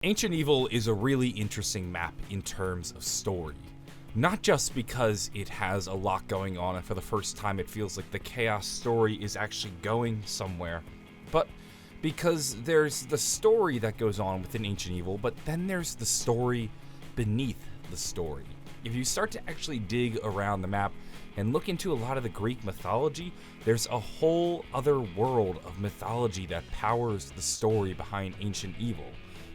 Ancient Evil is a really interesting map in terms of story. Not just because it has a lot going on and for the first time it feels like the chaos story is actually going somewhere, but because there's the story that goes on within Ancient Evil, but then there's the story beneath the story. If you start to actually dig around the map and look into a lot of the Greek mythology, there's a whole other world of mythology that powers the story behind Ancient Evil.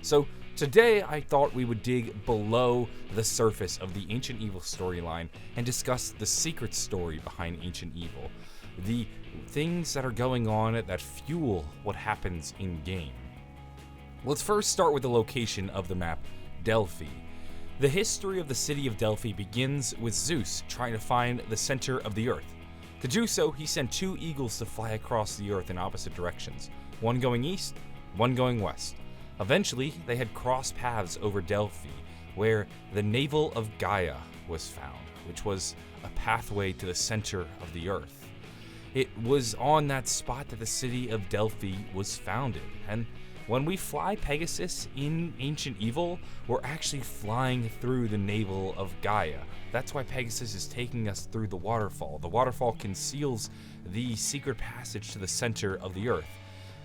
So today I thought we would dig below the surface of the Ancient Evil storyline and discuss the secret story behind Ancient Evil, the things that are going on that fuel what happens in game. Let's first start with the location of the map, Delphi. The history of the city of Delphi begins with Zeus trying to find the center of the earth. To do so, he sent two eagles to fly across the earth in opposite directions, one going east, one going west. Eventually, they had crossed paths over Delphi, where the navel of Gaia was found, which was a pathway to the center of the earth. It was on that spot that the city of Delphi was founded, and when we fly Pegasus in Ancient Evil, we're actually flying through the navel of Gaia. That's why Pegasus is taking us through the waterfall. The waterfall conceals the secret passage to the center of the earth.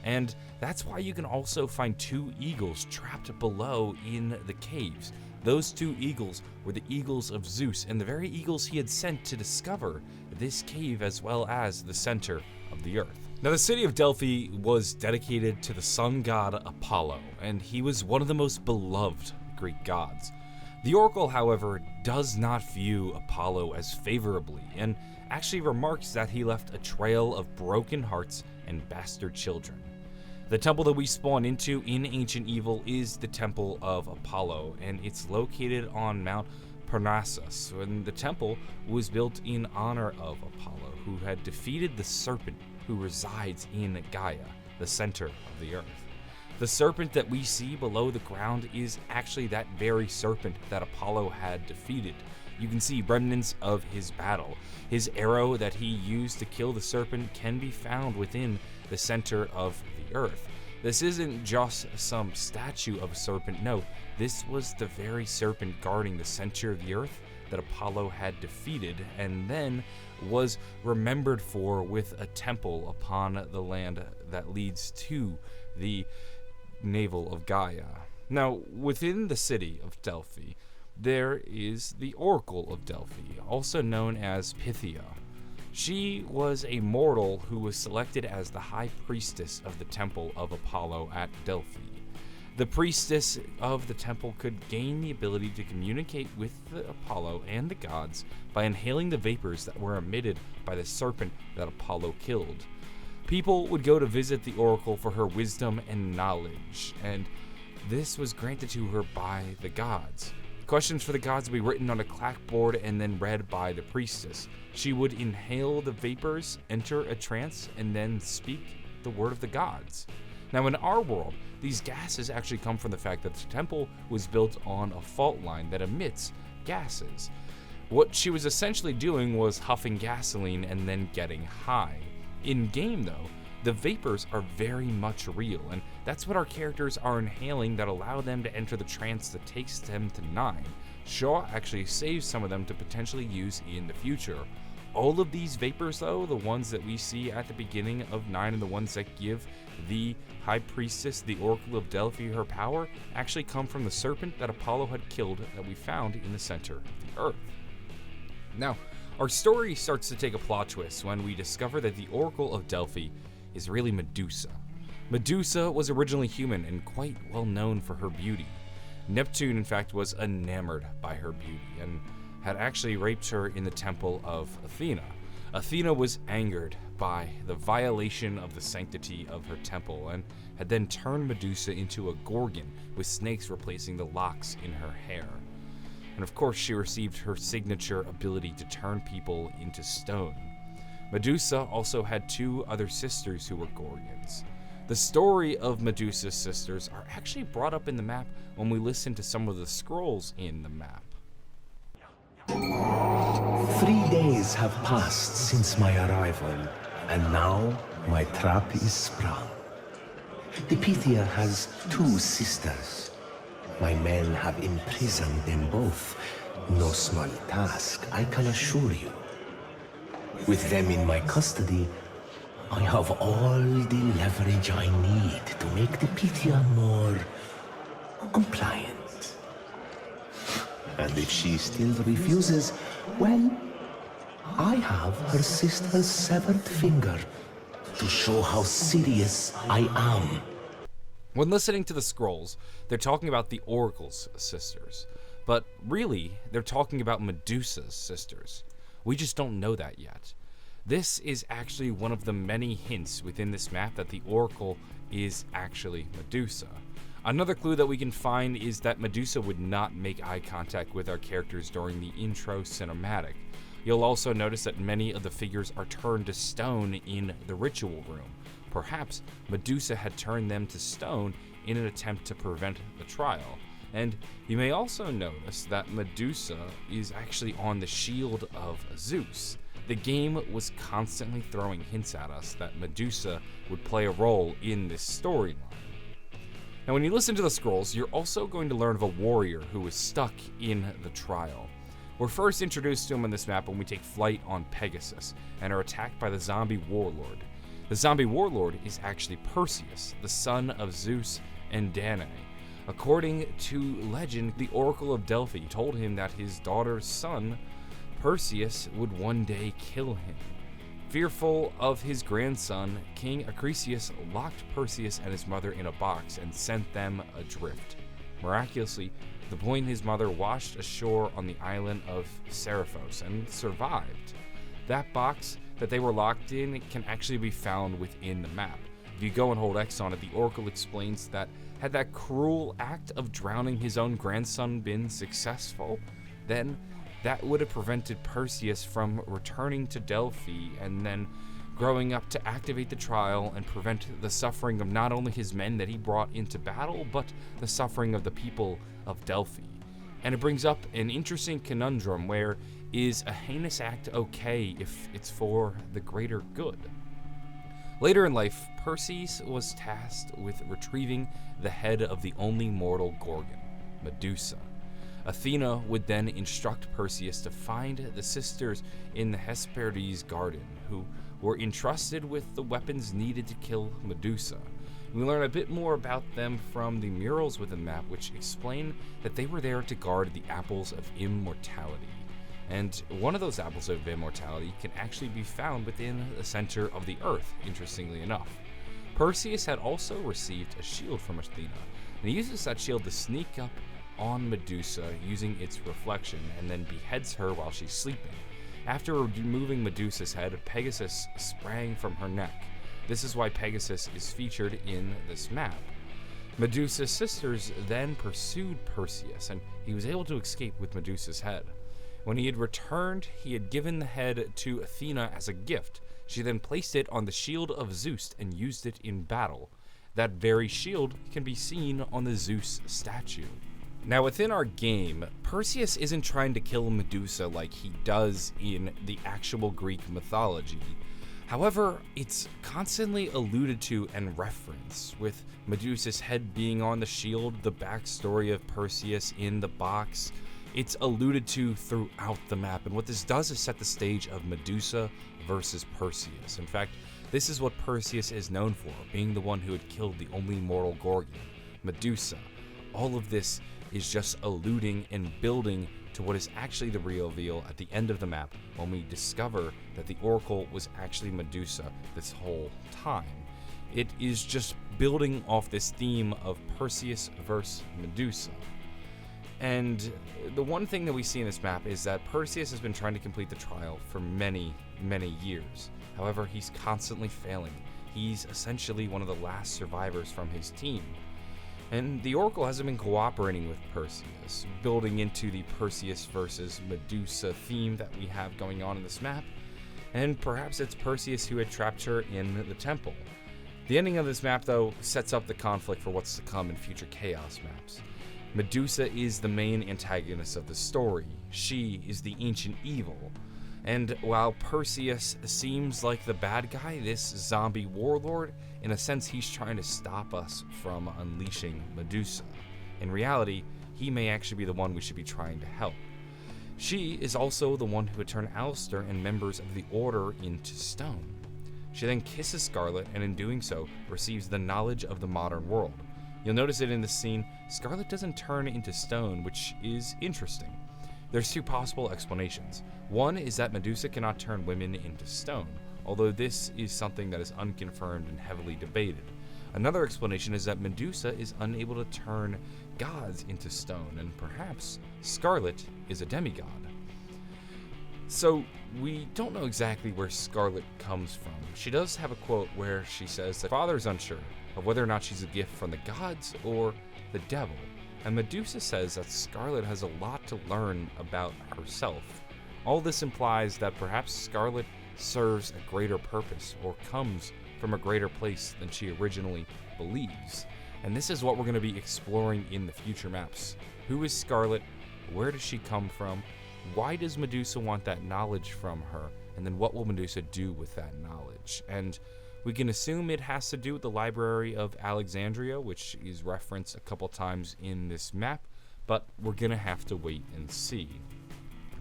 And that's why you can also find two eagles trapped below in the caves. Those two eagles were the eagles of Zeus, and the very eagles he had sent to discover this cave as well as the center of the earth. Now, the city of Delphi was dedicated to the sun god Apollo, and he was one of the most beloved Greek gods. The Oracle, however, does not view Apollo as favorably, and actually remarks that he left a trail of broken hearts and bastard children. The temple that we spawn into in Ancient Evil is the Temple of Apollo, and it's located on Mount Parnassus, and the temple was built in honor of Apollo, who had defeated the serpent who resides in Gaia, the center of the earth. The serpent that we see below the ground is actually that very serpent that Apollo had defeated. You can see remnants of his battle. His arrow that he used to kill the serpent can be found within the center of the earth. This isn't just some statue of a serpent, no, this was the very serpent guarding the center of the earth that Apollo had defeated and then was remembered for with a temple upon the land that leads to the navel of Gaia. Now, within the city of Delphi, there is the Oracle of Delphi, also known as Pythia. She was a mortal who was selected as the high priestess of the temple of Apollo at Delphi. The priestess of the temple could gain the ability to communicate with the Apollo and the gods by inhaling the vapors that were emitted by the serpent that Apollo killed. People would go to visit the Oracle for her wisdom and knowledge, and this was granted to her by the gods. Questions for the gods would be written on a clapboard and then read by the priestess. She would inhale the vapors, enter a trance, and then speak the word of the gods. Now, in our world, these gases actually come from the fact that the temple was built on a fault line that emits gases. What she was essentially doing was huffing gasoline and then getting high. In-game, though, the vapors are very much real, and that's what our characters are inhaling that allow them to enter the trance that takes them to 9. Shaw actually saves some of them to potentially use in the future. All of these vapors, though, the ones that we see at the beginning of 9 and the ones that give the High Priestess, the Oracle of Delphi, her power, actually come from the serpent that Apollo had killed that we found in the center of the earth. Now, our story starts to take a plot twist when we discover that the Oracle of Delphi is really Medusa. Medusa was originally human and quite well known for her beauty. Neptune, in fact, was enamored by her beauty and had actually raped her in the temple of Athena. Athena was angered by the violation of the sanctity of her temple and had then turned Medusa into a gorgon with snakes replacing the locks in her hair. And of course, she received her signature ability to turn people into stone. Medusa also had two other sisters who were gorgons. The story of Medusa's sisters are actually brought up in the map when we listen to some of the scrolls in the map. 3 days have passed since my arrival, and now my trap is sprung. The Pythia has two sisters, My men have imprisoned them both. No small task, I can assure you. With them in my custody, I have all the leverage I need to make the Pythia more compliant. And if she still refuses, well, I have her sister's severed finger to show how serious I am. When listening to the scrolls, they're talking about the Oracle's sisters. But really, they're talking about Medusa's sisters. We just don't know that yet. This is actually one of the many hints within this map that the Oracle is actually Medusa. Another clue that we can find is that Medusa would not make eye contact with our characters during the intro cinematic. You'll also notice that many of the figures are turned to stone in the ritual room. Perhaps Medusa had turned them to stone in an attempt to prevent the trial. And you may also notice that Medusa is actually on the shield of Zeus. The game was constantly throwing hints at us that Medusa would play a role in this storyline. Now, when you listen to the scrolls, you're also going to learn of a warrior who was stuck in the trial. We're first introduced to him on this map when we take flight on Pegasus and are attacked by the zombie warlord. The zombie warlord is actually Perseus, the son of Zeus and Danae. According to legend, the Oracle of Delphi told him that his daughter's son, Perseus, would one day kill him. Fearful of his grandson, King Acrisius locked Perseus and his mother in a box and sent them adrift. Miraculously, the boy and his mother washed ashore on the island of Seriphos and survived. That box that they were locked in can actually be found within the map. If you go and hold X on it, the Oracle explains that had that cruel act of drowning his own grandson been successful, then that would have prevented Perseus from returning to Delphi and then growing up to activate the trial and prevent the suffering of not only his men that he brought into battle, but the suffering of the people of Delphi. And it brings up an interesting conundrum where is a heinous act okay if it's for the greater good? Later in life, Perseus was tasked with retrieving the head of the only mortal Gorgon, Medusa. Athena would then instruct Perseus to find the sisters in the Hesperides garden, who were entrusted with the weapons needed to kill Medusa. We learn a bit more about them from the murals within the map, which explain that they were there to guard the apples of immortality. And one of those apples of immortality can actually be found within the center of the earth, interestingly enough. Perseus had also received a shield from Athena, and he uses that shield to sneak up on Medusa using its reflection and then beheads her while she's sleeping. After removing Medusa's head, Pegasus sprang from her neck. This is why Pegasus is featured in this map. Medusa's sisters then pursued Perseus, and he was able to escape with Medusa's head. When he had returned, he had given the head to Athena as a gift. She then placed it on the shield of Zeus and used it in battle. That very shield can be seen on the Zeus statue. Now, within our game, Perseus isn't trying to kill Medusa like he does in the actual Greek mythology. However, it's constantly alluded to and referenced, with Medusa's head being on the shield, the backstory of Perseus in the box. It's alluded to throughout the map, and what this does is set the stage of Medusa versus Perseus. In fact, this is what Perseus is known for, being the one who had killed the only mortal Gorgon, Medusa. All of this is just alluding and building to what is actually the reveal at the end of the map when we discover that the Oracle was actually Medusa this whole time. It is just building off this theme of Perseus versus Medusa. And the one thing that we see in this map is that Perseus has been trying to complete the trial for many, many years. However, he's constantly failing. He's essentially one of the last survivors from his team. And the Oracle hasn't been cooperating with Perseus, building into the Perseus versus Medusa theme that we have going on in this map. And perhaps it's Perseus who had trapped her in the temple. The ending of this map, though, sets up the conflict for what's to come in future Chaos maps. Medusa is the main antagonist of the story. She is the ancient evil. And while Perseus seems like the bad guy, this zombie warlord, in a sense, he's trying to stop us from unleashing Medusa. In reality, he may actually be the one we should be trying to help. She is also the one who would turn Alistair and members of the Order into stone. She then kisses Scarlet, and in doing so, receives the knowledge of the modern world. You'll notice it in this scene, Scarlet doesn't turn into stone, which is interesting. There's two possible explanations. One is that Medusa cannot turn women into stone, although this is something that is unconfirmed and heavily debated. Another explanation is that Medusa is unable to turn gods into stone, and perhaps Scarlet is a demigod. So, we don't know exactly where Scarlet comes from. She does have a quote where she says that Father is unsure of whether or not she's a gift from the gods or the devil, and Medusa says that Scarlet has a lot to learn about herself. All this implies that perhaps Scarlet serves a greater purpose or comes from a greater place than she originally believes. And this is what we're going to be exploring in the future maps. Who is Scarlet? Where does she come from? Why does Medusa want that knowledge from her? And then what will Medusa do with that knowledge? And we can assume it has to do with the Library of Alexandria, which is referenced a couple times in this map, but we're going to have to wait and see.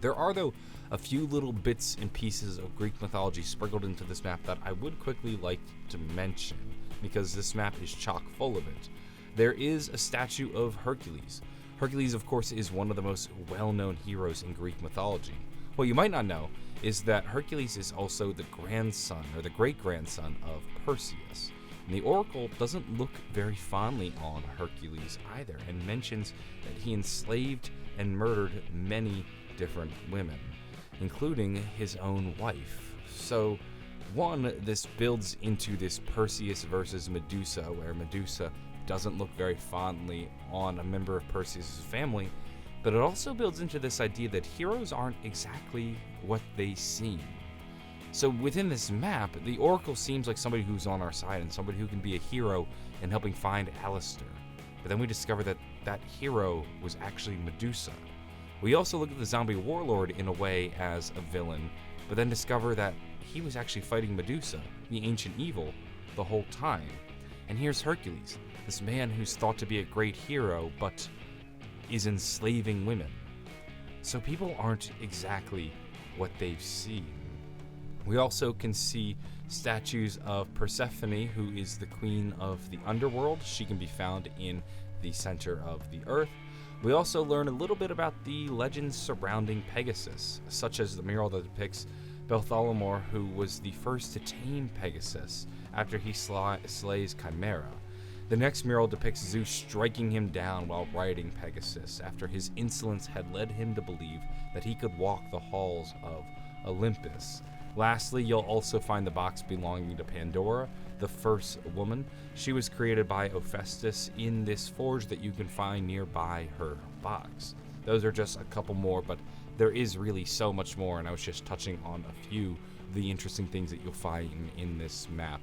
There are, though, a few little bits and pieces of Greek mythology sprinkled into this map that I would quickly like to mention, because this map is chock full of it. There is a statue of Hercules. Hercules, of course, is one of the most well-known heroes in Greek mythology. What you might not know is that Hercules is also the grandson, or the great-grandson of Perseus. And the Oracle doesn't look very fondly on Hercules either, and mentions that he enslaved and murdered many different women, including his own wife. So, one, this builds into this Perseus versus Medusa, where Medusa doesn't look very fondly on a member of Perseus' family, but it also builds into this idea that heroes aren't exactly what they seem. So within this map, the Oracle seems like somebody who's on our side and somebody who can be a hero in helping find Alistair. But then we discover that that hero was actually Medusa. We also look at the zombie warlord in a way as a villain, but then discover that he was actually fighting Medusa, the ancient evil, the whole time. And here's Hercules, this man who's thought to be a great hero, but is enslaving women. So people aren't exactly what they've seen. We also can see statues of Persephone, who is the queen of the underworld. She can be found in the center of the earth. We also learn a little bit about the legends surrounding Pegasus, such as the mural that depicts Bartholomew, who was the first to tame Pegasus after he slays Chimera. The next mural depicts Zeus striking him down while riding Pegasus after his insolence had led him to believe that he could walk the halls of Olympus. Lastly, you'll also find the box belonging to Pandora, the first woman. She was created by Hephaestus in this forge that you can find nearby her box. Those are just a couple more, but there is really so much more, and I was just touching on a few of the interesting things that you'll find in this map.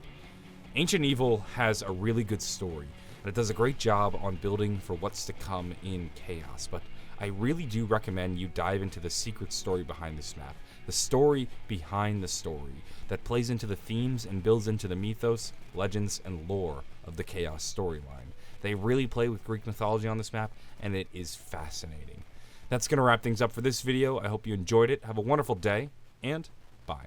Ancient Evil has a really good story, and it does a great job on building for what's to come in Chaos, but I really do recommend you dive into the secret story behind this map, the story behind the story that plays into the themes and builds into the mythos, legends, and lore of the Chaos storyline. They really play with Greek mythology on this map, and it is fascinating. That's going to wrap things up for this video. I hope you enjoyed it. Have a wonderful day, and bye.